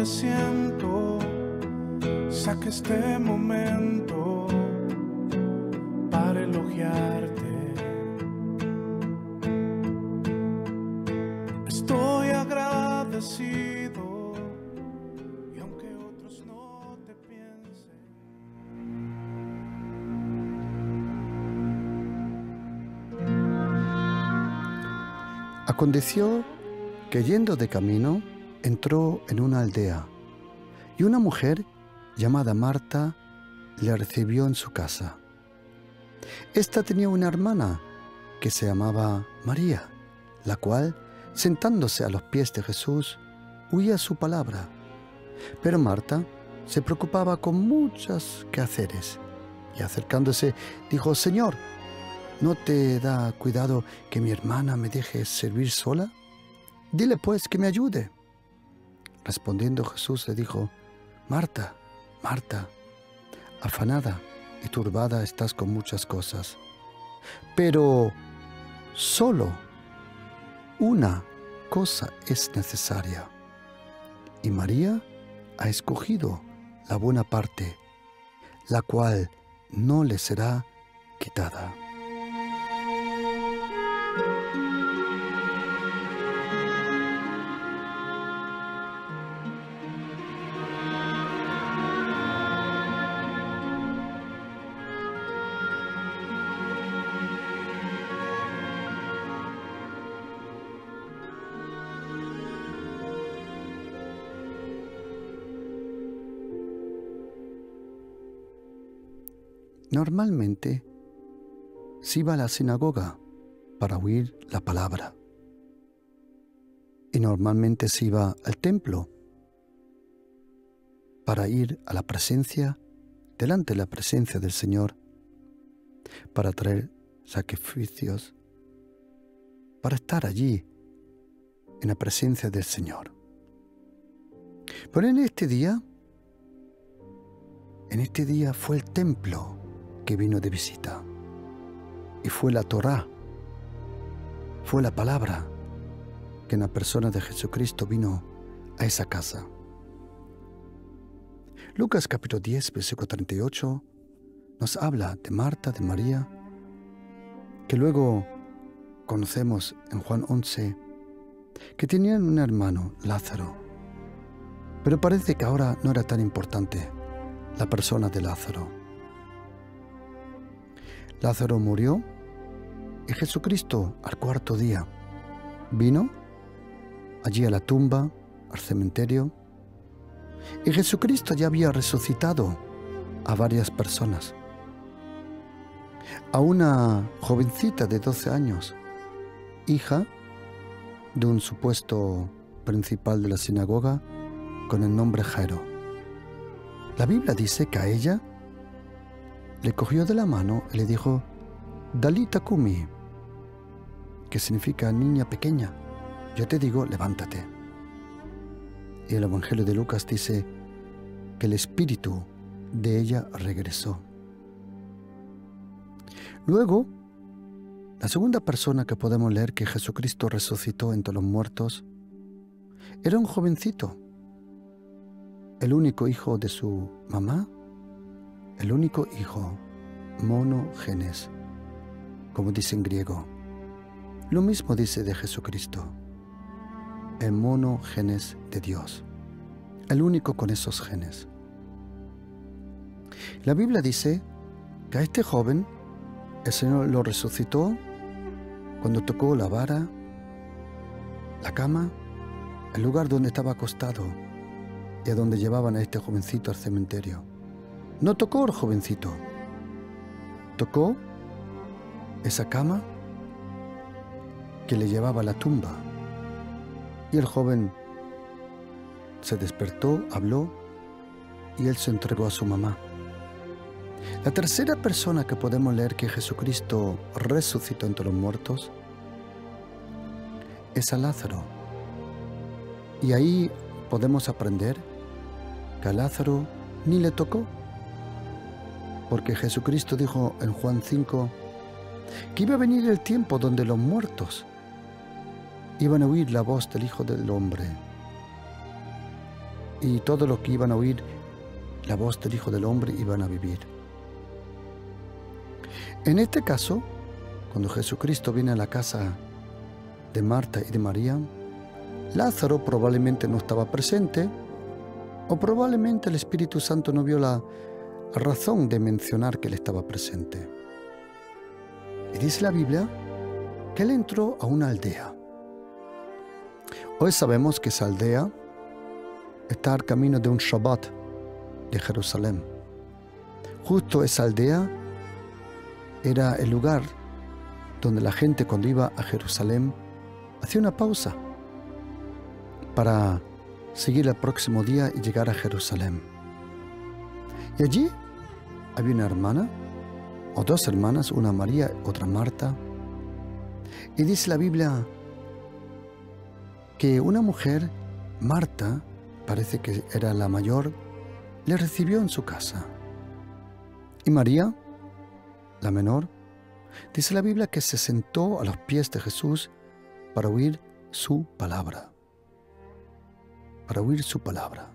me siento, saque este momento para elogiarte. Estoy agradecido y aunque otros no te piensen. Aconteció que yendo de camino entró en una aldea y una mujer llamada Marta le recibió en su casa. Esta tenía una hermana que se llamaba María, la cual, sentándose a los pies de Jesús, oía su palabra. Pero Marta se preocupaba con muchos quehaceres y acercándose dijo: «Señor, ¿no te da cuidado que mi hermana me deje servir sola? Dile pues que me ayude». Respondiendo Jesús le dijo: «Marta, Marta, afanada y turbada estás con muchas cosas, pero solo una cosa es necesaria, y María ha escogido la buena parte, la cual no le será quitada». Normalmente se iba a la sinagoga para oír la palabra. Y normalmente se iba al templo para ir a la presencia, delante de la presencia del Señor, para traer sacrificios, para estar allí en la presencia del Señor. Pero en este día fue el templo que vino de visita, y fue la Torá, fue la palabra que en la persona de Jesucristo vino a esa casa. Lucas capítulo 10, versículo 38 nos habla de Marta, de María, que luego conocemos en Juan 11, que tenían un hermano, Lázaro, pero parece que ahora no era tan importante la persona de Lázaro. Lázaro murió y Jesucristo al cuarto día vino allí a la tumba, al cementerio, y Jesucristo ya había resucitado a varias personas. A una jovencita de 12 años, hija de un supuesto principal de la sinagoga con el nombre Jairo. La Biblia dice que a ella le cogió de la mano y le dijo: «Dalita cumi», que significa niña pequeña, yo te digo, levántate. Y el Evangelio de Lucas dice que el espíritu de ella regresó. Luego, la segunda persona que podemos leer que Jesucristo resucitó entre los muertos era un jovencito, el único hijo de su mamá, el único hijo, monogenes, como dice en griego. Lo mismo dice de Jesucristo, el monogenes de Dios, el único con esos genes. La Biblia dice que a este joven el Señor lo resucitó cuando tocó la vara, la cama, el lugar donde estaba acostado y a donde llevaban a este jovencito al cementerio. No tocó al jovencito, tocó esa cama que le llevaba a la tumba. Y el joven se despertó, habló y él se entregó a su mamá. La tercera persona que podemos leer que Jesucristo resucitó entre los muertos es a Lázaro. Y ahí podemos aprender que a Lázaro ni le tocó, porque Jesucristo dijo en Juan 5 que iba a venir el tiempo donde los muertos iban a oír la voz del Hijo del Hombre y todo lo que iban a oír la voz del Hijo del Hombre iban a vivir. En este caso, cuando Jesucristo viene a la casa de Marta y de María, Lázaro probablemente no estaba presente, o probablemente el Espíritu Santo no vio la razón de mencionar que él estaba presente. Y dice la Biblia que él entró a una aldea. Hoy sabemos que esa aldea está al camino de un Shabbat de Jerusalén. Justo esa aldea era el lugar donde la gente cuando iba a Jerusalén hacía una pausa para seguir el próximo día y llegar a Jerusalén. Y allí había una hermana, o dos hermanas, una María, otra Marta. Y dice la Biblia que una mujer, Marta, parece que era la mayor, le recibió en su casa. Y María, la menor, dice la Biblia que se sentó a los pies de Jesús para oír su palabra. Para oír su palabra.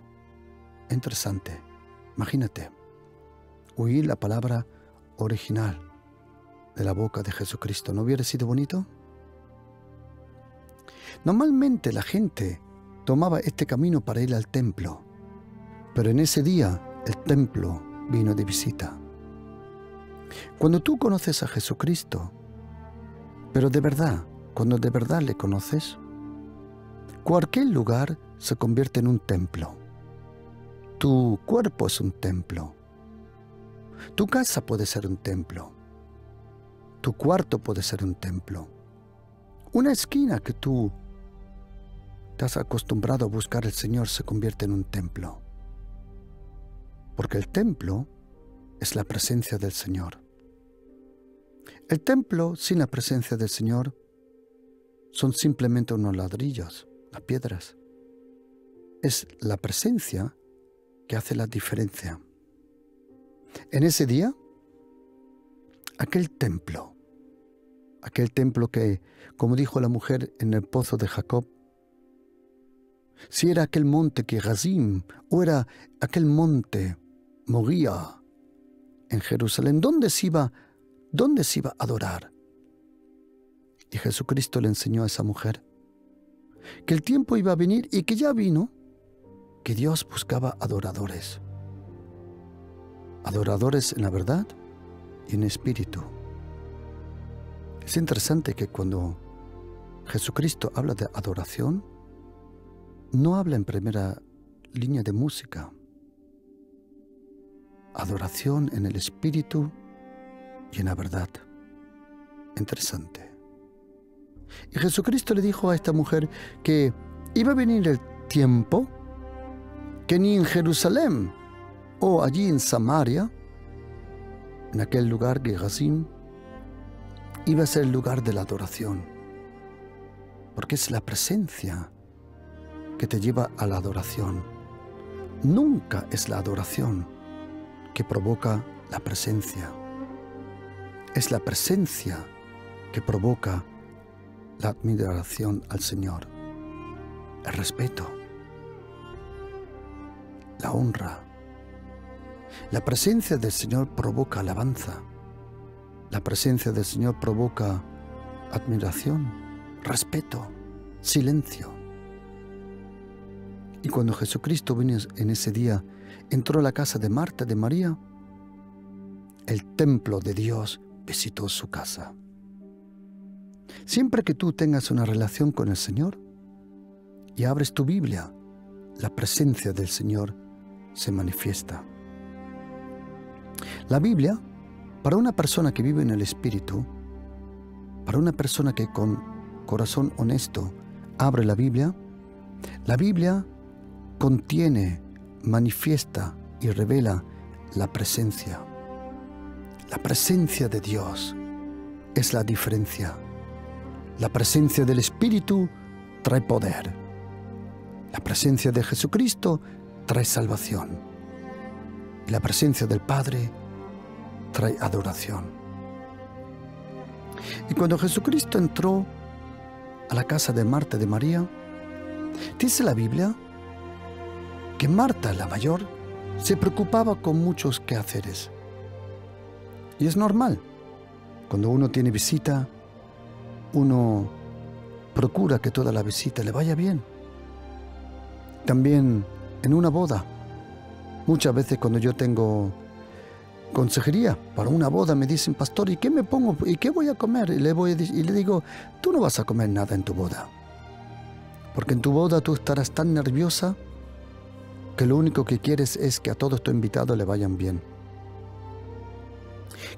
Interesante. Imagínate, oír la palabra original de la boca de Jesucristo. ¿No hubiera sido bonito? Normalmente la gente tomaba este camino para ir al templo, pero en ese día el templo vino de visita. Cuando tú conoces a Jesucristo, pero de verdad, cuando de verdad le conoces, cualquier lugar se convierte en un templo. Tu cuerpo es un templo. Tu casa puede ser un templo. Tu cuarto puede ser un templo. Una esquina que tú te has acostumbrado a buscar al Señor se convierte en un templo. Porque el templo es la presencia del Señor. El templo sin la presencia del Señor son simplemente unos ladrillos, las piedras. Es la presencia que hace la diferencia. En ese día, aquel templo que, como dijo la mujer en el pozo de Jacob, si era aquel monte Gerizim o era aquel monte Moría en Jerusalén, ¿dónde se iba a adorar? Y Jesucristo le enseñó a esa mujer que el tiempo iba a venir y que ya vino, que Dios buscaba adoradores. Adoradores en la verdad y en espíritu. Es interesante que cuando Jesucristo habla de adoración, no habla en primera línea de música. Adoración en el espíritu y en la verdad. Interesante. Y Jesucristo le dijo a esta mujer que iba a venir el tiempo que ni en Jerusalén o allí en Samaria, en aquel lugar Gerizim, iba a ser el lugar de la adoración. Porque es la presencia que te lleva a la adoración. Nunca es la adoración que provoca la presencia. Es la presencia que provoca la admiración al Señor, el respeto, la honra. La presencia del Señor provoca alabanza. La presencia del Señor provoca admiración, respeto, silencio. Y cuando Jesucristo vino en ese día, entró a la casa de Marta, de María, el templo de Dios visitó su casa. Siempre que tú tengas una relación con el Señor y abres tu Biblia, la presencia del Señor se manifiesta. La Biblia, para una persona que vive en el Espíritu, para una persona que con corazón honesto abre la Biblia contiene, manifiesta y revela la presencia. La presencia de Dios es la diferencia. La presencia del Espíritu trae poder. La presencia de Jesucristo trae salvación. Y la presencia del Padre trae adoración. Y cuando Jesucristo entró a la casa de Marta y de María, dice la Biblia que Marta, la mayor, se preocupaba con muchos quehaceres. Y es normal. Cuando uno tiene visita, uno procura que toda la visita le vaya bien. También en una boda. Muchas veces cuando yo tengo consejería para una boda me dicen, pastor, ¿y qué me pongo? ¿Y qué voy a comer? Y le digo, tú no vas a comer nada en tu boda. Porque en tu boda tú estarás tan nerviosa que lo único que quieres es que a todos tus invitados le vayan bien.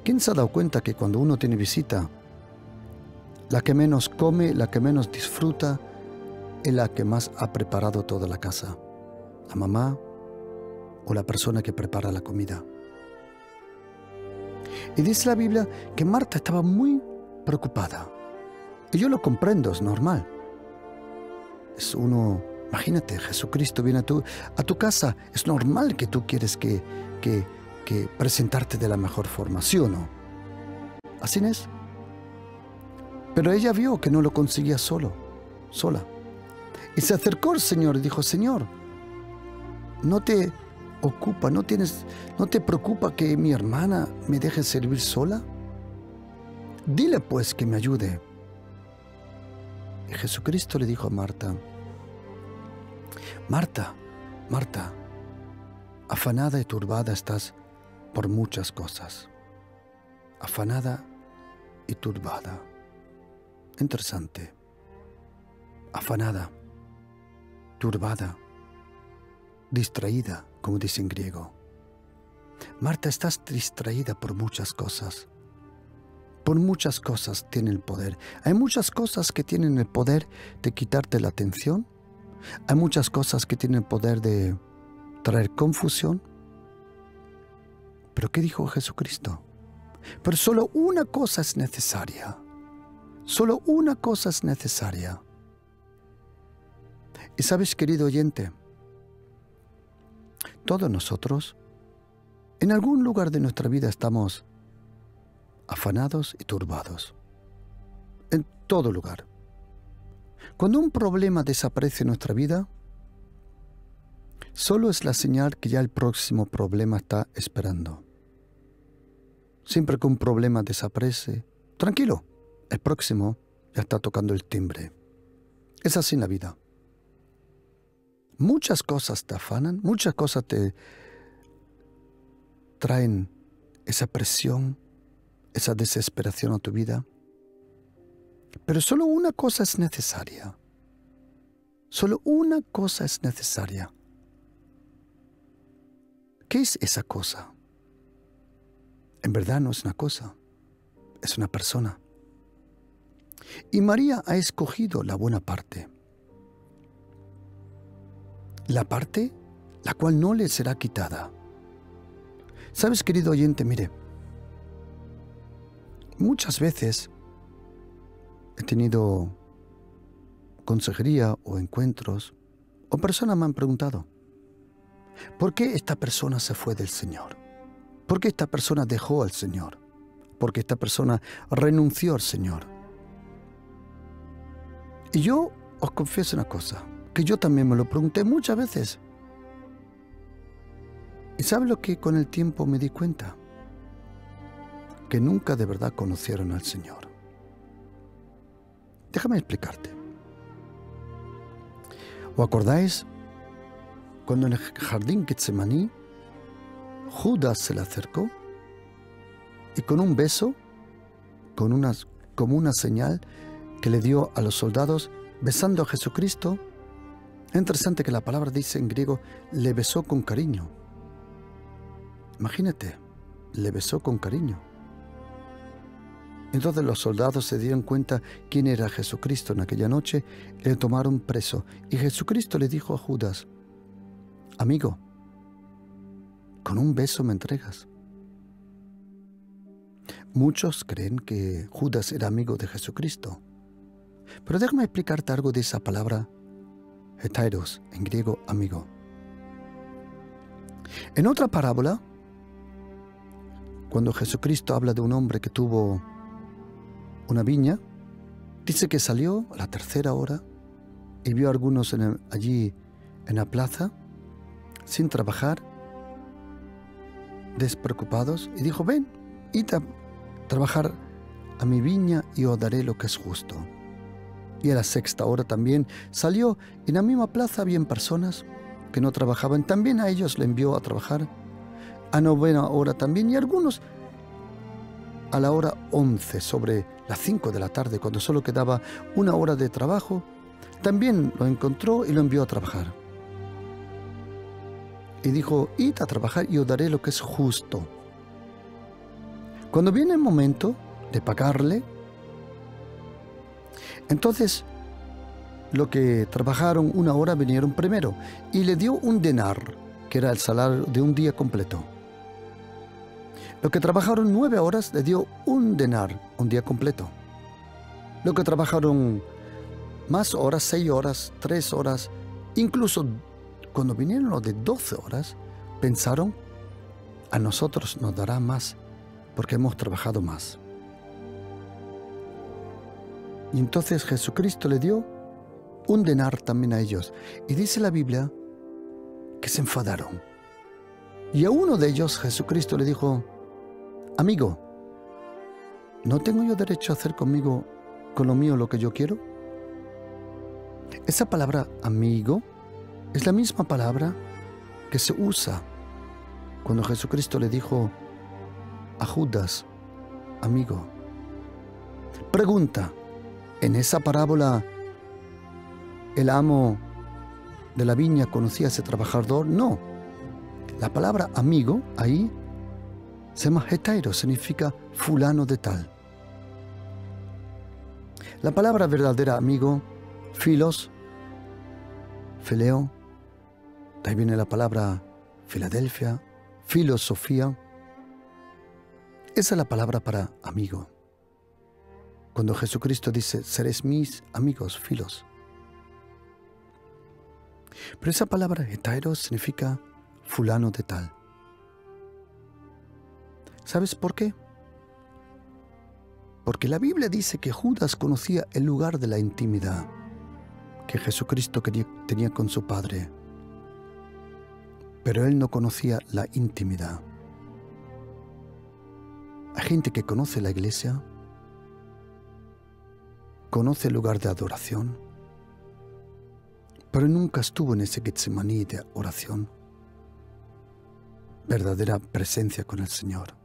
¿Quién se ha dado cuenta que cuando uno tiene visita, la que menos come, la que menos disfruta, es la que más ha preparado toda la casa? La mamá o la persona que prepara la comida. Y dice la Biblia que Marta estaba muy preocupada. Y yo lo comprendo, es normal. Es uno, imagínate, Jesucristo viene a tu casa, es normal que tú quieres que presentarte de la mejor forma, ¿sí o no? Así es. Pero ella vio que no lo conseguía sola. Y se acercó al Señor y dijo, Señor, ¿no te ocupa, no te preocupa que mi hermana me deje servir sola? Dile pues que me ayude. Y Jesucristo le dijo a Marta, Marta, Marta, afanada y turbada estás por muchas cosas. Afanada y turbada. Interesante. Afanada, turbada, distraída, como dice en griego. Marta, estás distraída por muchas cosas. Por muchas cosas tiene el poder. Hay muchas cosas que tienen el poder de quitarte la atención. Hay muchas cosas que tienen el poder de traer confusión. ¿Pero qué dijo Jesucristo? Pero solo una cosa es necesaria. Solo una cosa es necesaria. Y sabes, querido oyente, todos nosotros, en algún lugar de nuestra vida estamos afanados y turbados. En todo lugar. Cuando un problema desaparece en nuestra vida, solo es la señal que ya el próximo problema está esperando. Siempre que un problema desaparece, tranquilo, el próximo ya está tocando el timbre. Es así en la vida. Muchas cosas te afanan, muchas cosas te traen esa presión, esa desesperación a tu vida. Pero solo una cosa es necesaria. Solo una cosa es necesaria. ¿Qué es esa cosa? En verdad no es una cosa, es una persona. Y María ha escogido la buena parte. La parte la cual no le será quitada. ¿Sabes, querido oyente? Mire, muchas veces he tenido consejería o encuentros, o personas me han preguntado, ¿por qué esta persona se fue del Señor? ¿Por qué esta persona dejó al Señor? ¿Por qué esta persona renunció al Señor? Y yo os confieso una cosa, que yo también me lo pregunté muchas veces. ¿Y sabes lo que con el tiempo me di cuenta? Que nunca de verdad conocieron al Señor. Déjame explicarte. ¿Os acordáis cuando en el jardín Getsemaní Judas se le acercó y con un beso, como una señal que le dio a los soldados, besando a Jesucristo? Es interesante que la palabra dice en griego, le besó con cariño. Imagínate, le besó con cariño. Entonces los soldados se dieron cuenta quién era Jesucristo en aquella noche y le tomaron preso. Y Jesucristo le dijo a Judas, amigo, con un beso me entregas. Muchos creen que Judas era amigo de Jesucristo. Pero déjame explicarte algo de esa palabra, hetairos, en griego, amigo. En otra parábola, cuando Jesucristo habla de un hombre que tuvo una viña, dice que salió a la tercera hora y vio a algunos allí en la plaza sin trabajar, despreocupados, y dijo: ven, id a trabajar a mi viña y os daré lo que es justo. Y a la 6ª hora también salió, y en la misma plaza habían personas que no trabajaban, también a ellos le envió a trabajar. A 9ª hora también, y algunos a la hora 11, sobre las 5 de la tarde, cuando solo quedaba 1 hora de trabajo, también lo encontró y lo envió a trabajar. Y dijo: id a trabajar y os daré lo que es justo. Cuando viene el momento de pagarle, entonces los que trabajaron 1 hora vinieron primero y le dio un denar, que era el salario de un día completo. Los que trabajaron 9 horas le dio un denar, un día completo. Los que trabajaron más horas, 6 horas, 3 horas, incluso cuando vinieron los de 12 horas, pensaron: a nosotros nos dará más porque hemos trabajado más. Y entonces Jesucristo le dio un denar también a ellos. Y dice la Biblia que se enfadaron. Y a uno de ellos Jesucristo le dijo: amigo, ¿no tengo yo derecho a hacer conmigo, con lo mío, lo que yo quiero? Esa palabra amigo es la misma palabra que se usa cuando Jesucristo le dijo a Judas: amigo. Pregunta: ¿en esa parábola el amo de la viña conocía a ese trabajador? No. La palabra amigo ahí se llama hetairo, significa fulano de tal. La palabra verdadera amigo, filos, fileo, de ahí viene la palabra Filadelfia, filosofía. Esa es la palabra para amigo. Cuando Jesucristo dice: seréis mis amigos, filos. Pero esa palabra hetairo significa fulano de tal. ¿Sabes por qué? Porque la Biblia dice que Judas conocía el lugar de la intimidad que Jesucristo tenía con su Padre, pero él no conocía la intimidad. Hay gente que conoce la iglesia, conoce el lugar de adoración, pero nunca estuvo en ese Getsemaní de oración, verdadera presencia con el Señor.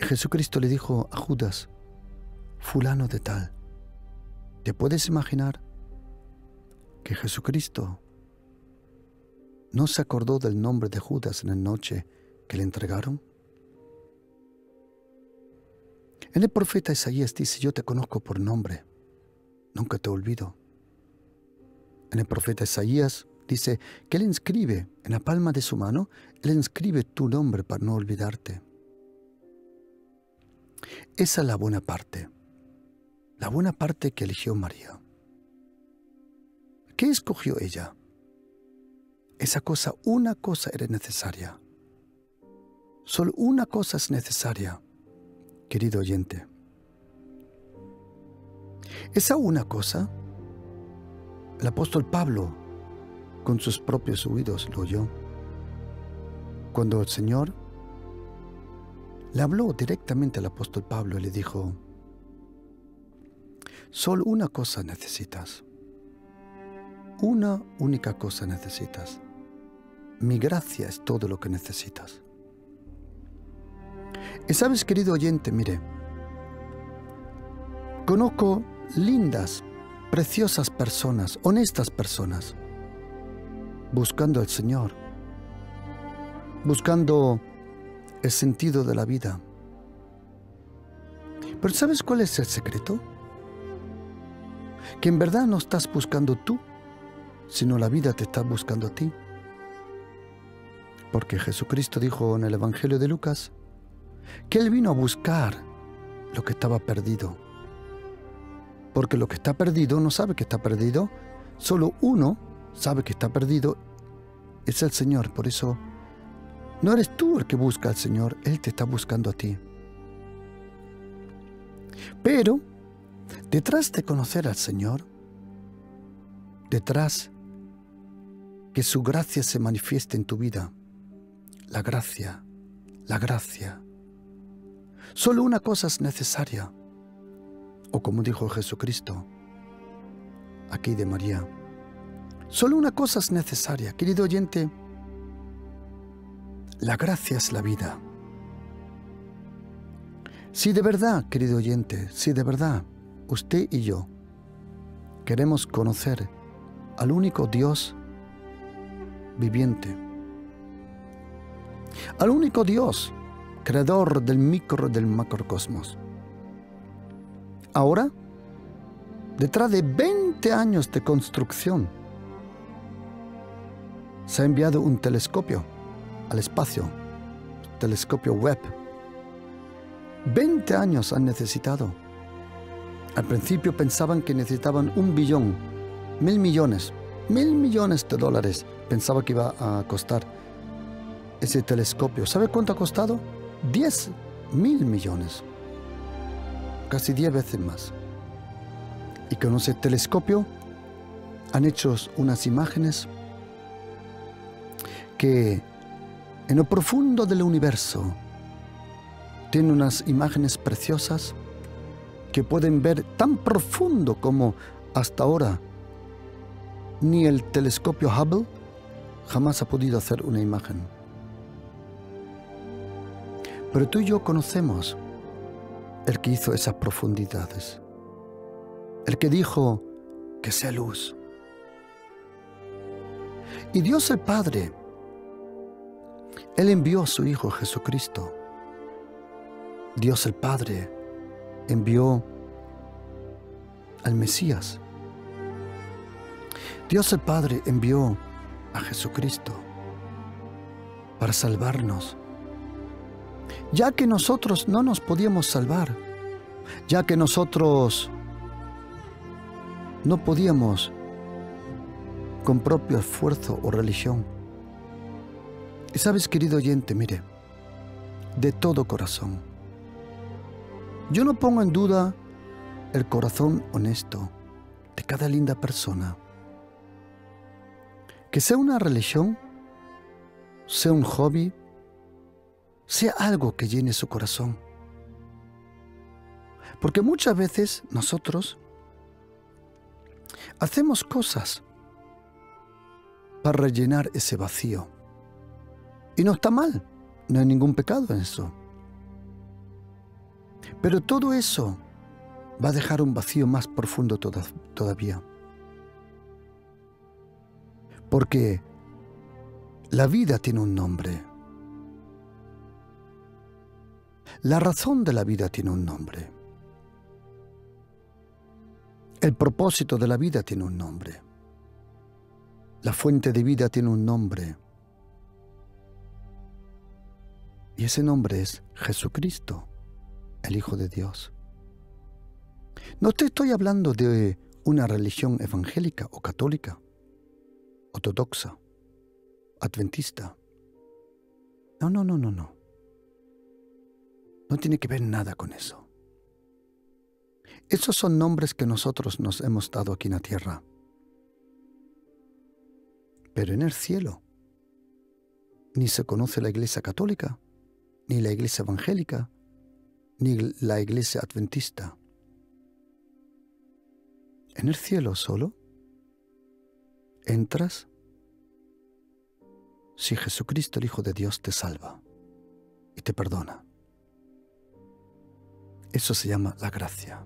Jesucristo le dijo a Judas: fulano de tal. ¿Te puedes imaginar que Jesucristo no se acordó del nombre de Judas en la noche que le entregaron? En el profeta Isaías dice: yo te conozco por nombre, nunca te olvido. En el profeta Isaías dice que él inscribe en la palma de su mano, él inscribe tu nombre para no olvidarte. Esa es la buena parte que eligió María. ¿Qué escogió ella? Esa cosa, una cosa era necesaria. Solo una cosa es necesaria, querido oyente. Esa una cosa, el apóstol Pablo, con sus propios oídos, lo oyó. Cuando el Señor le habló directamente al apóstol Pablo y le dijo: solo una cosa necesitas. Una única cosa necesitas. Mi gracia es todo lo que necesitas. Y sabes, querido oyente, mire, conozco lindas, preciosas personas, honestas personas, buscando al Señor, buscando el sentido de la vida. Pero ¿sabes cuál es el secreto? Que en verdad no estás buscando tú, sino la vida te está buscando a ti. Porque Jesucristo dijo en el Evangelio de Lucas que Él vino a buscar lo que estaba perdido. Porque lo que está perdido no sabe que está perdido. Solo uno sabe que está perdido, es el Señor. Por eso no eres tú el que busca al Señor, Él te está buscando a ti. Pero detrás de conocer al Señor, detrás que su gracia se manifieste en tu vida. La gracia, la gracia. Solo una cosa es necesaria. O como dijo Jesucristo, aquí de María, solo una cosa es necesaria. Querido oyente, la gracia es la vida. Si de verdad, querido oyente, si de verdad usted y yo queremos conocer al único Dios viviente, al único Dios, creador del micro y del macrocosmos. Ahora, detrás de 20 años de construcción, se ha enviado un telescopio al espacio, telescopio Webb. 20 años han necesitado. Al principio pensaban que necesitaban 1 billón, 1.000 millones, 1.000 millones de dólares. Pensaba que iba a costar ese telescopio. ¿Sabe cuánto ha costado? 10.000 millones. Casi 10 veces más. Y con ese telescopio han hecho unas imágenes que en lo profundo del universo tienen unas imágenes preciosas que pueden ver tan profundo como hasta ahora ni el telescopio Hubble jamás ha podido hacer una imagen. Pero tú y yo conocemos el que hizo esas profundidades, el que dijo que sea luz. Y Dios el Padre, Él envió a su Hijo Jesucristo. Dios el Padre envió al Mesías. Dios el Padre envió a Jesucristo para salvarnos. Ya que nosotros no nos podíamos salvar, ya que nosotros no podíamos con propio esfuerzo o religión. Y sabes, querido oyente, mire, de todo corazón, yo no pongo en duda el corazón honesto de cada linda persona. Que sea una religión, sea un hobby, sea algo que llene su corazón. Porque muchas veces nosotros hacemos cosas para rellenar ese vacío. Y no está mal, no hay ningún pecado en eso. Pero todo eso va a dejar un vacío más profundo todavía. Porque la vida tiene un nombre. La razón de la vida tiene un nombre. El propósito de la vida tiene un nombre. La fuente de vida tiene un nombre. Y ese nombre es Jesucristo, el Hijo de Dios. No te estoy hablando de una religión evangélica o católica, ortodoxa, adventista. No. No tiene que ver nada con eso. Esos son nombres que nosotros nos hemos dado aquí en la tierra. Pero en el cielo ni se conoce la iglesia católica, ni la iglesia evangélica, ni la iglesia adventista. En el cielo solo entras si Jesucristo, el Hijo de Dios, te salva y te perdona. Eso se llama la gracia.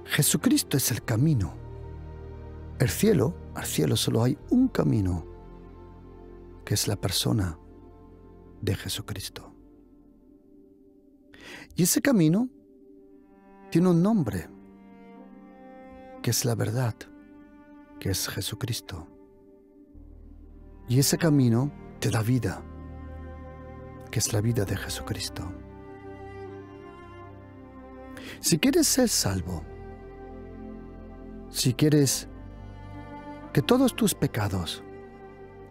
Jesucristo es el camino. Al cielo solo hay un camino, que es la persona de Jesucristo. Y ese camino tiene un nombre, que es la verdad, que es Jesucristo. Y ese camino te da vida, que es la vida de Jesucristo. Si quieres ser salvo, si quieres que todos tus pecados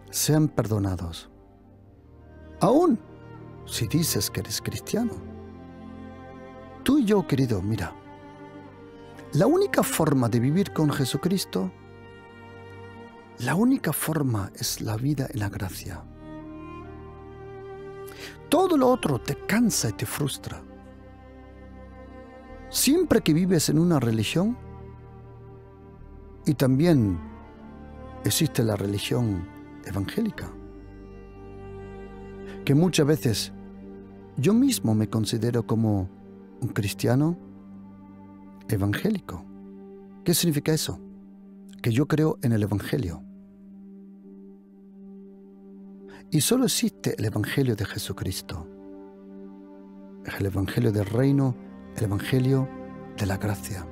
sean perdonados, aún si dices que eres cristiano, tú y yo, querido, mira, la única forma de vivir con Jesucristo La única forma es la vida en la gracia. Todo lo otro te cansa y te frustra. Siempre que vives en una religión, y también existe la religión evangélica, que muchas veces yo mismo me considero como un cristiano evangélico. ¿Qué significa eso? Que yo creo en el Evangelio. Y solo existe el Evangelio de Jesucristo. El Evangelio del reino, el Evangelio de la gracia.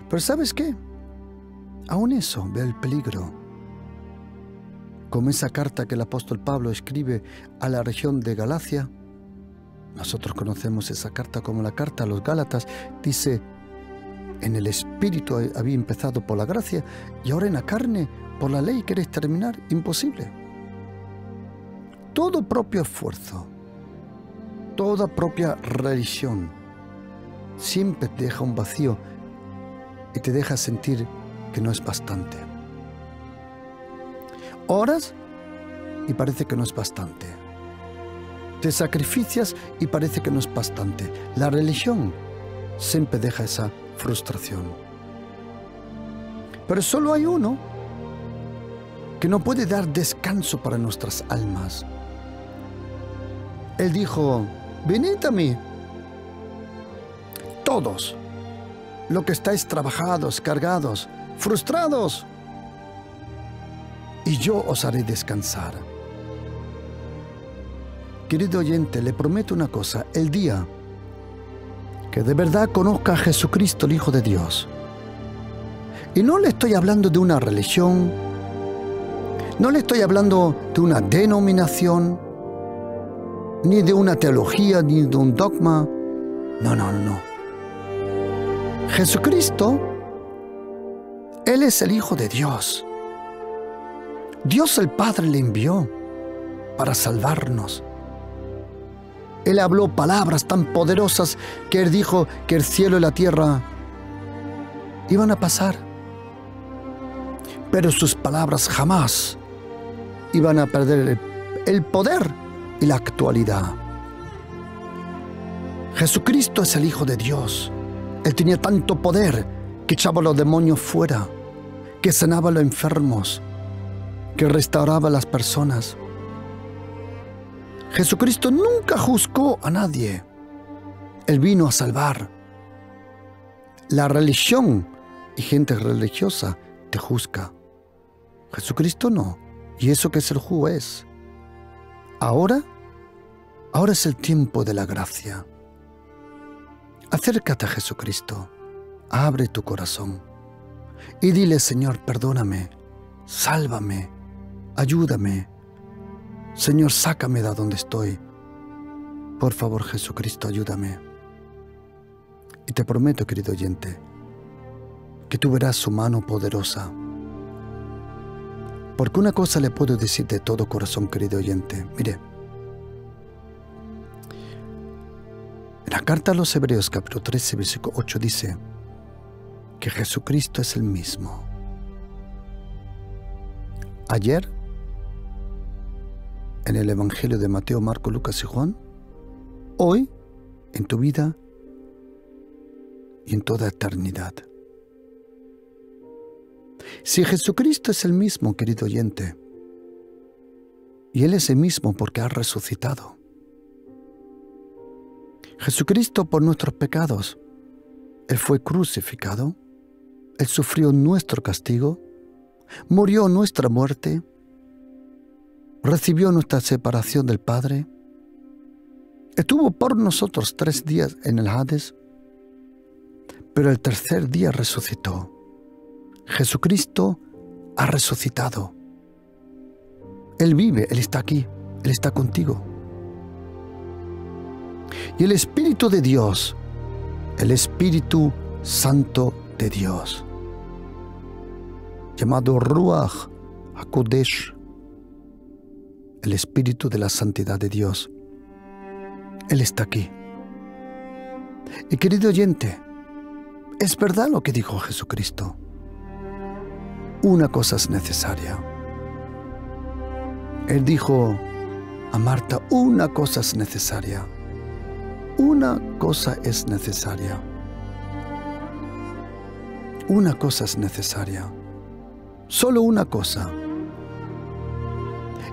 Pero ¿sabes qué? Aún eso, veo el peligro. Como esa carta que el apóstol Pablo escribe a la región de Galacia. Nosotros conocemos esa carta como la carta a los Gálatas. Dice, en el espíritu había empezado por la gracia y ahora en la carne, por la ley, queréis terminar. Imposible. Todo propio esfuerzo, toda propia religión, siempre te deja un vacío y te deja sentir que no es bastante. Oras y parece que no es bastante. Te sacrificas y parece que no es bastante. La religión siempre deja esa frustración. Pero solo hay uno que no puede dar descanso para nuestras almas. Él dijo, venid a mí, todos, los que estáis trabajados, cargados, frustrados, y yo os haré descansar. Querido oyente, le prometo una cosa, el día que de verdad conozca a Jesucristo, el Hijo de Dios, y no le estoy hablando de una religión, no le estoy hablando de una denominación, ni de una teología, ni de un dogma, no. Jesucristo, Él es el Hijo de Dios. Dios el Padre le envió para salvarnos. Él habló palabras tan poderosas que Él dijo que el cielo y la tierra iban a pasar. Pero sus palabras jamás iban a perder el poder y la actualidad. Jesucristo es el Hijo de Dios. Él tenía tanto poder que echaba a los demonios fuera, que sanaba a los enfermos, que restauraba a las personas. Jesucristo nunca juzgó a nadie. Él vino a salvar. La religión y gente religiosa te juzga. Jesucristo no. Y eso que es el juez. Ahora es el tiempo de la gracia. Acércate a Jesucristo. Abre tu corazón. Y dile, Señor, perdóname. Sálvame. Ayúdame. Señor, sácame de donde estoy. Por favor, Jesucristo, ayúdame. Y te prometo, querido oyente, que tú verás su mano poderosa. Porque una cosa le puedo decir de todo corazón, querido oyente. Mire, en la carta a los Hebreos, capítulo 13, versículo 8, dice que Jesucristo es el mismo. Ayer, en el Evangelio de Mateo, Marcos, Lucas y Juan, hoy, en tu vida y en toda eternidad. Si Jesucristo es el mismo, querido oyente, y Él es el mismo porque ha resucitado. Jesucristo por nuestros pecados, Él fue crucificado, Él sufrió nuestro castigo, murió nuestra muerte, recibió nuestra separación del Padre, estuvo por nosotros 3 días en el Hades, pero el tercer día resucitó. Jesucristo ha resucitado. Él vive, Él está aquí, Él está contigo. Y el Espíritu de Dios, el Espíritu Santo de Dios, llamado Ruach HaKodesh, el Espíritu de la Santidad de Dios, Él está aquí. Y querido oyente, es verdad lo que dijo Jesucristo. una cosa es necesaria. Él dijo a Marta, una cosa es necesaria. Una cosa es necesaria. Una cosa es necesaria. Solo una cosa.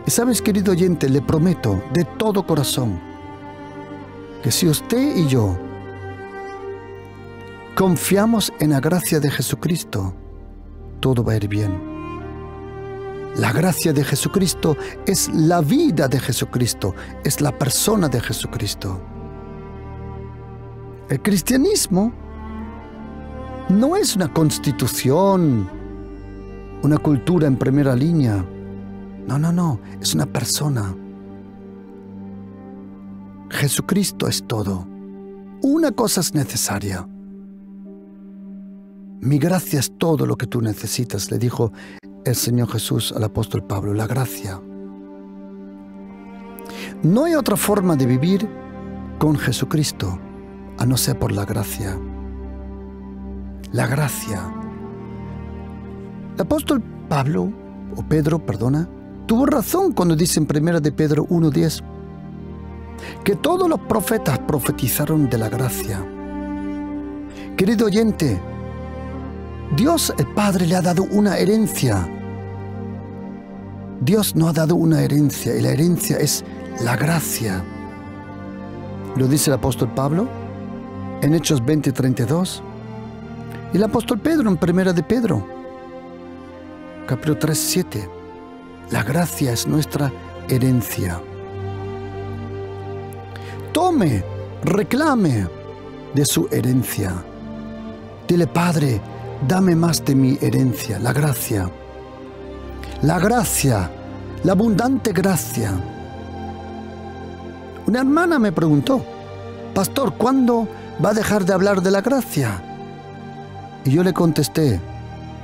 Y sabes, querido oyente, le prometo de todo corazón que si usted y yo confiamos en la gracia de Jesucristo, todo va a ir bien. La gracia de Jesucristo es la vida de Jesucristo, es la persona de Jesucristo. El cristianismo no es una constitución, una cultura en primera línea. No, es una persona. Jesucristo es todo. Una cosa es necesaria. Mi gracia es todo lo que tú necesitas, le dijo el Señor Jesús al apóstol Pablo, la gracia. No hay otra forma de vivir con Jesucristo, a no ser por la gracia. La gracia. El apóstol Pedro, tuvo razón cuando dice en 1 de Pedro 1:10 que todos los profetas profetizaron de la gracia. Querido oyente, Dios el Padre le ha dado una herencia. Dios no ha dado una herencia y la herencia es la gracia. Lo dice el apóstol Pablo en Hechos 20:32 y el apóstol Pedro en 1 de Pedro, capítulo 3:7. La gracia es nuestra herencia. Tome, reclame de su herencia. Dile, Padre, dame más de mi herencia, la gracia. La gracia, la abundante gracia. Una hermana me preguntó, Pastor, ¿cuándo va a dejar de hablar de la gracia? Y yo le contesté,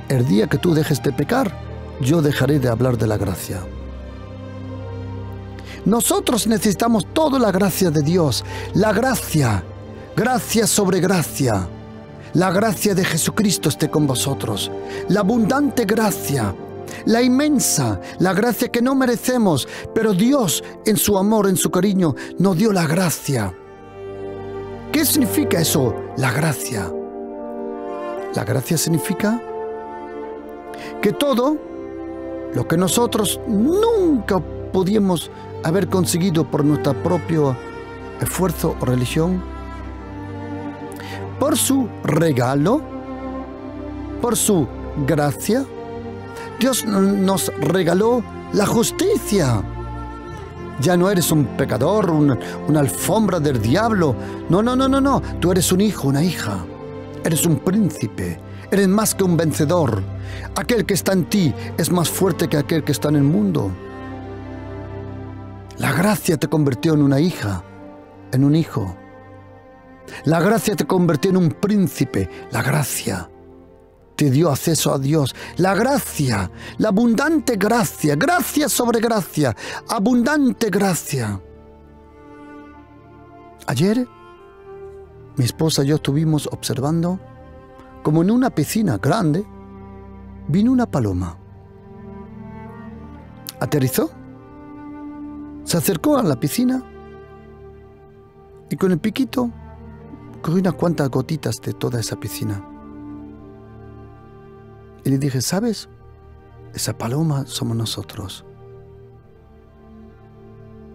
el día que tú dejes de pecar, yo dejaré de hablar de la gracia. Nosotros necesitamos toda la gracia de Dios. La gracia, gracia sobre gracia. La gracia de Jesucristo esté con vosotros. La abundante gracia, la inmensa, la gracia que no merecemos, pero Dios en su amor, en su cariño, nos dio la gracia. ¿Qué significa eso? La gracia. La gracia significa que todo lo que nosotros nunca pudimos haber conseguido por nuestro propio esfuerzo o religión, por su regalo, por su gracia, Dios nos regaló la justicia. Ya no eres un pecador, una alfombra del diablo. No. Tú eres un hijo, una hija. Eres un príncipe. Eres más que un vencedor. Aquel que está en ti es más fuerte que aquel que está en el mundo. La gracia te convirtió en una hija, en un hijo. La gracia te convirtió en un príncipe. La gracia te dio acceso a Dios. La gracia, la abundante gracia, gracia sobre gracia, abundante gracia. Ayer, mi esposa y yo estuvimos observando como en una piscina grande vino una paloma. Aterrizó, se acercó a la piscina y con el piquito cogió unas cuantas gotitas de toda esa piscina. Y le dije, ¿sabes? Esa paloma somos nosotros.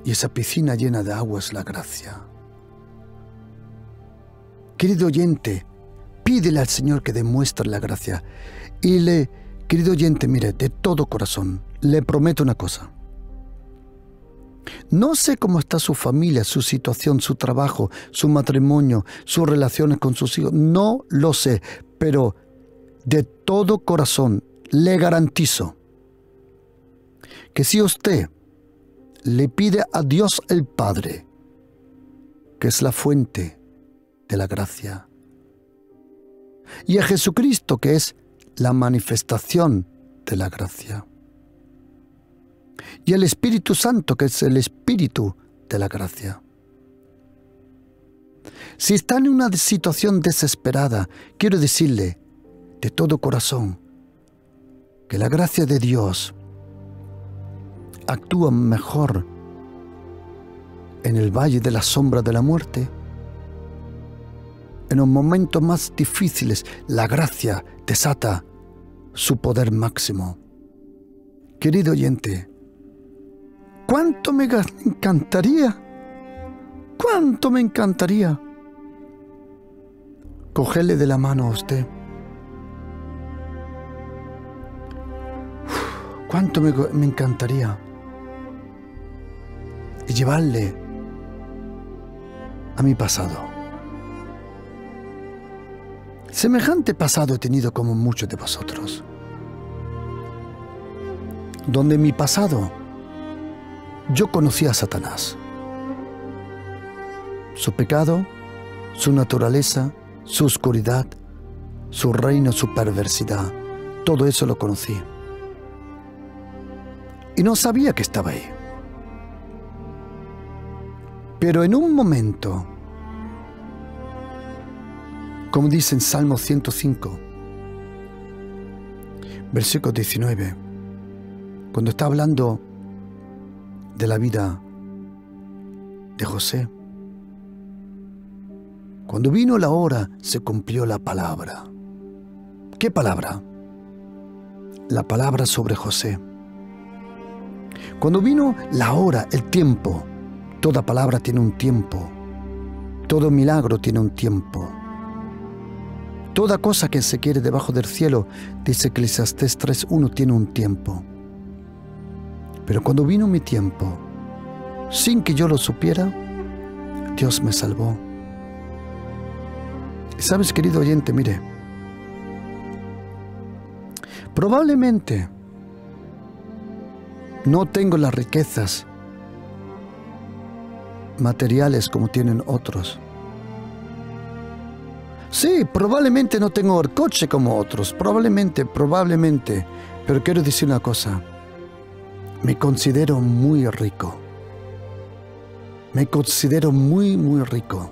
Y esa piscina llena de agua es la gracia. Querido oyente, pídele al Señor que demuestre la gracia. Y querido oyente, mire, de todo corazón, le prometo una cosa. No sé cómo está su familia, su situación, su trabajo, su matrimonio, sus relaciones con sus hijos. No lo sé, pero de todo corazón le garantizo que si usted le pide a Dios el Padre, que es la fuente de la gracia, y a Jesucristo, que es la manifestación de la gracia, y el Espíritu Santo, que es el Espíritu de la gracia. Si está en una situación desesperada, quiero decirle de todo corazón que la gracia de Dios actúa mejor en el valle de la sombra de la muerte. En los momentos más difíciles, la gracia desata su poder máximo. Querido oyente, ¿cuánto me encantaría cogerle de la mano a usted? ¿Cuánto me encantaría y llevarle a mi pasado? Semejante pasado he tenido como muchos de vosotros, donde en mi pasado yo conocía a Satanás, su pecado, su naturaleza, su oscuridad, su reino, su perversidad. Todo eso lo conocí. Y no sabía que estaba ahí. Pero en un momento, como dice en Salmo 105, versículo 19, cuando está hablando de la vida de José, cuando vino la hora, se cumplió la palabra. ¿Qué palabra? La palabra sobre José. Cuando vino la hora, el tiempo, toda palabra tiene un tiempo, todo milagro tiene un tiempo. Toda cosa que se quiere debajo del cielo, dice Eclesiastés 3:1, tiene un tiempo. Pero cuando vino mi tiempo, sin que yo lo supiera, Dios me salvó. Y sabes, querido oyente, mire, probablemente no tengo las riquezas materiales como tienen otros. Sí, probablemente no tengo el coche como otros, probablemente, pero quiero decir una cosa, me considero muy rico. Me considero muy rico.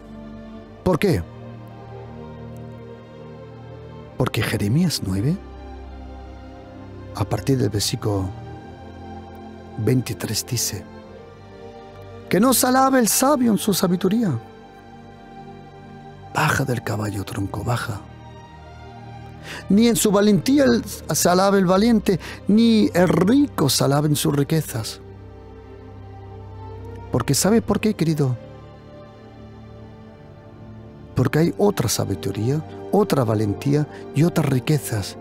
¿Por qué? Porque Jeremías 9, a partir del versículo 23 dice, que no se alabe el sabio en su sabiduría. Baja del caballo, tronco, baja. Ni en su valentía se alabe el valiente, ni el rico se alabe en sus riquezas. Porque ¿sabe por qué, querido? Porque hay otra sabiduría, otra valentía y otras riquezas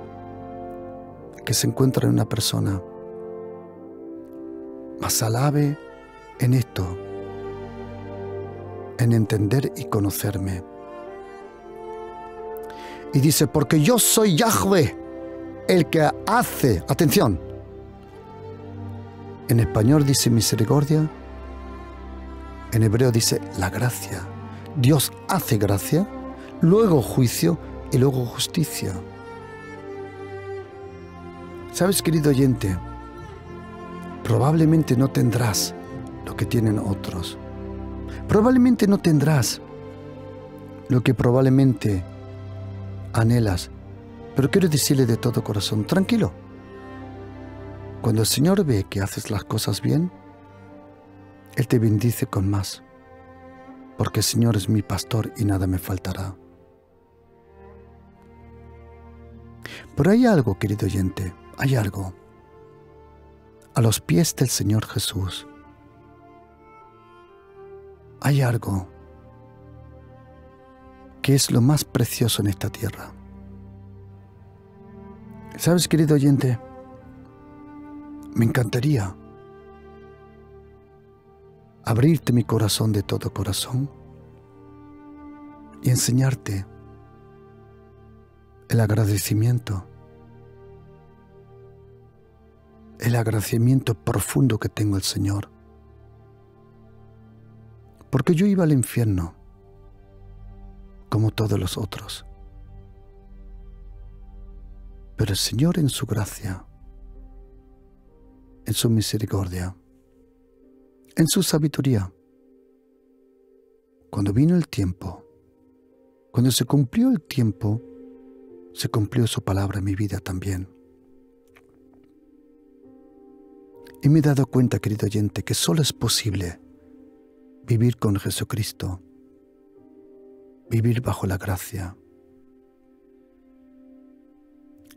que se encuentran en una persona. Mas alabe en esto, en entender y conocerme. Y dice, porque yo soy Yahweh, el que hace, atención, en español dice misericordia, en hebreo dice la gracia. Dios hace gracia, luego juicio y luego justicia. ¿Sabes, querido oyente? Probablemente no tendrás lo que tienen otros. Probablemente no tendrás lo que probablemente anhelas. Pero quiero decirle de todo corazón, tranquilo. Cuando el Señor ve que haces las cosas bien, Él te bendice con más. Porque el Señor es mi pastor y nada me faltará. Pero hay algo, querido oyente, hay algo. A los pies del Señor Jesús, hay algo que es lo más precioso en esta tierra. ¿Sabes, querido oyente? Me encantaría abrirte mi corazón de todo corazón y enseñarte el agradecimiento profundo que tengo al Señor. Porque yo iba al infierno como todos los otros. Pero el Señor en su gracia, en su misericordia, en su sabiduría, cuando vino el tiempo, cuando se cumplió el tiempo, se cumplió su palabra en mi vida también. Y me he dado cuenta, querido oyente, que solo es posible vivir con Jesucristo, vivir bajo la gracia.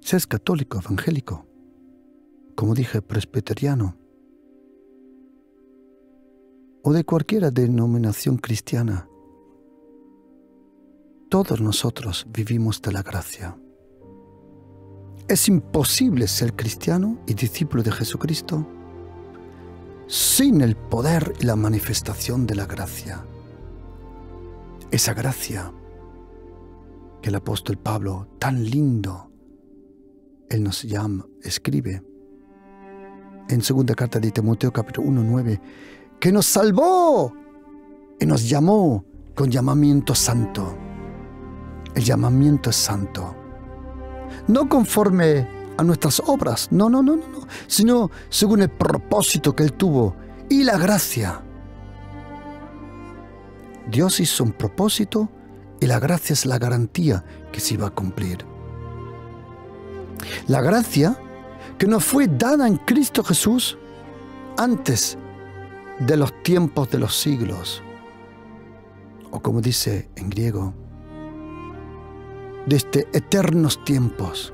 Seas católico, evangélico, como dije, presbiteriano, o de cualquier denominación cristiana, todos nosotros vivimos de la gracia. Es imposible ser cristiano y discípulo de Jesucristo sin el poder y la manifestación de la gracia. Esa gracia que el apóstol Pablo, tan lindo, él nos escribe en segunda carta de Timoteo, capítulo 1:9, que nos salvó y nos llamó con llamamiento santo. El llamamiento es santo. No conforme a nuestras obras, no, sino según el propósito que Él tuvo y la gracia. Dios hizo un propósito y la gracia es la garantía que se iba a cumplir. La gracia que nos fue dada en Cristo Jesús antes de los tiempos de los siglos, o como dice en griego, desde eternos tiempos,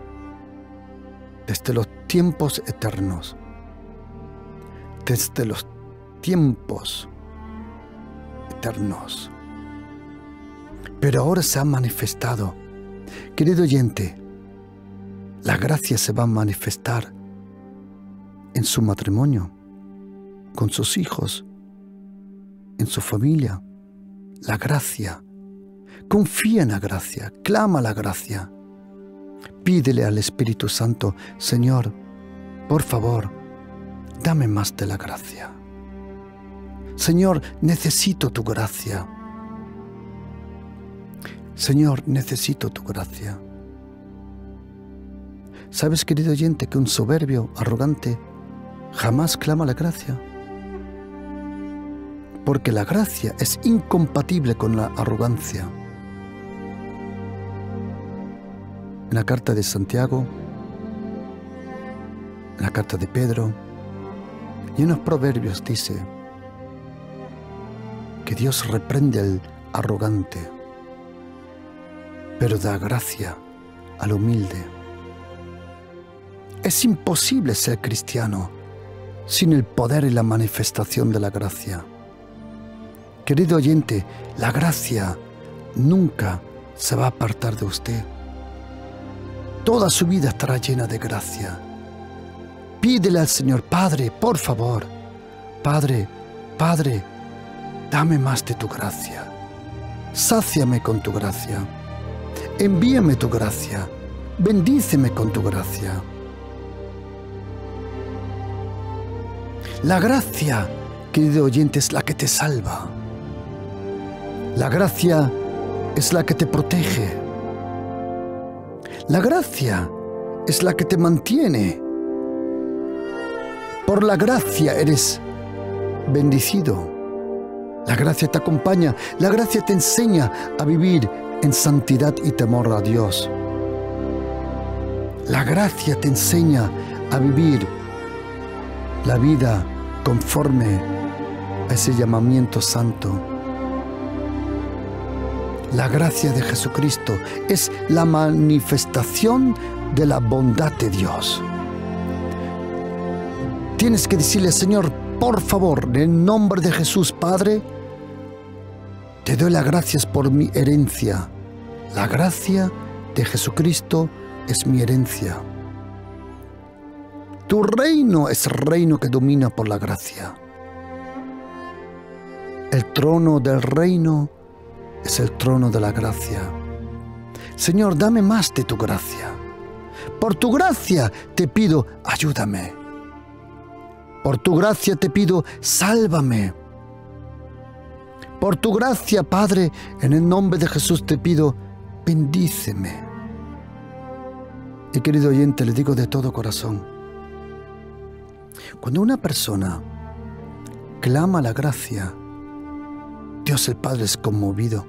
desde los tiempos eternos, desde los tiempos eternos. Pero ahora se ha manifestado. Querido oyente, la gracia se va a manifestar en su matrimonio, con sus hijos, en su familia. La gracia. Confía en la gracia, clama la gracia. Pídele al Espíritu Santo, Señor, por favor, dame más de la gracia. Señor, necesito tu gracia. Señor, necesito tu gracia. ¿Sabes, querido oyente, que un soberbio, arrogante, jamás clama la gracia? Porque la gracia es incompatible con la arrogancia. En la carta de Santiago, en la carta de Pedro y en los Proverbios dice que Dios reprende al arrogante, pero da gracia al humilde. Es imposible ser cristiano sin el poder y la manifestación de la gracia. Querido oyente, la gracia nunca se va a apartar de usted. Toda su vida estará llena de gracia. Pídele al Señor, Padre, por favor, Padre, dame más de tu gracia. Sáciame con tu gracia. Envíame tu gracia. Bendíceme con tu gracia. La gracia, querido oyente, es la que te salva. La gracia es la que te protege. La gracia es la que te mantiene. Por la gracia eres bendecido. La gracia te acompaña. La gracia te enseña a vivir en santidad y temor a Dios. La gracia te enseña a vivir la vida conforme a ese llamamiento santo. La gracia de Jesucristo es la manifestación de la bondad de Dios. Tienes que decirle, Señor, por favor, en el nombre de Jesús, Padre, te doy las gracias por mi herencia. La gracia de Jesucristo es mi herencia. Tu reino es reino que domina por la gracia. El trono del reino es el trono de la gracia. Señor, dame más de tu gracia. Por tu gracia te pido, ayúdame. Por tu gracia te pido, sálvame. Por tu gracia, Padre, en el nombre de Jesús te pido, bendíceme. Y querido oyente, le digo de todo corazón, cuando una persona clama la gracia, Dios el Padre es conmovido.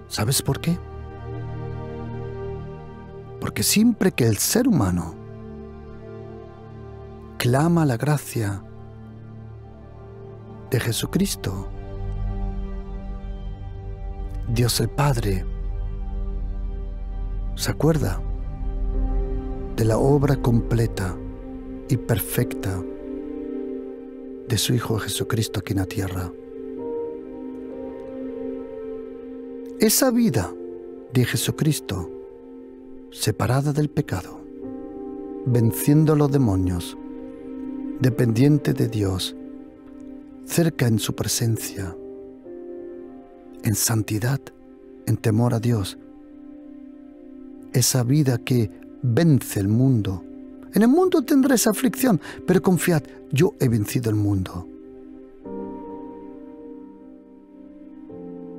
¿Sabes por qué? Porque siempre que el ser humano clama la gracia, de Jesucristo. Dios el Padre se acuerda de la obra completa y perfecta de su Hijo Jesucristo aquí en la tierra. Esa vida de Jesucristo, separada del pecado, venciendo a los demonios, dependiente de Dios, cerca en su presencia, en santidad, en temor a Dios. Esa vida que vence el mundo. En el mundo tendréis aflicción, pero confiad, yo he vencido el mundo.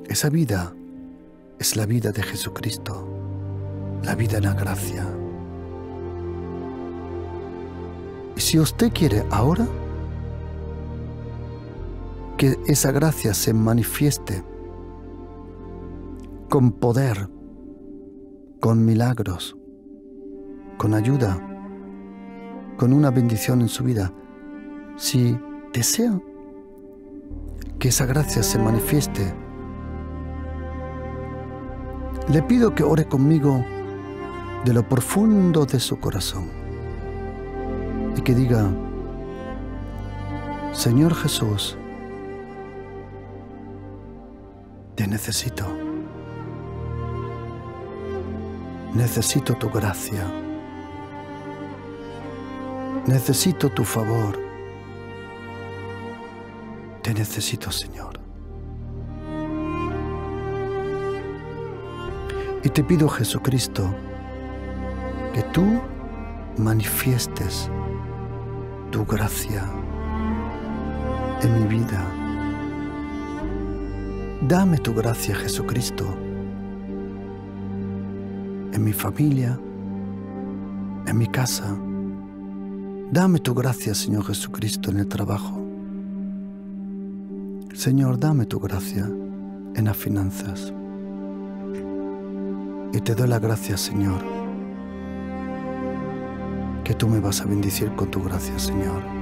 Esa vida es la vida de Jesucristo, la vida en la gracia. Y si usted quiere ahora que esa gracia se manifieste con poder, con milagros, con ayuda, con una bendición en su vida, si desea que esa gracia se manifieste, le pido que ore conmigo de lo profundo de su corazón y que diga: Señor Jesús, te necesito. Necesito tu gracia. Necesito tu favor. Te necesito, Señor. Y te pido, Jesucristo, que tú manifiestes tu gracia en mi vida. Dame tu gracia, Jesucristo, en mi familia, en mi casa. Dame tu gracia, Señor Jesucristo, en el trabajo. Señor, dame tu gracia en las finanzas. Y te doy la gracia, Señor, que tú me vas a bendecir con tu gracia, Señor.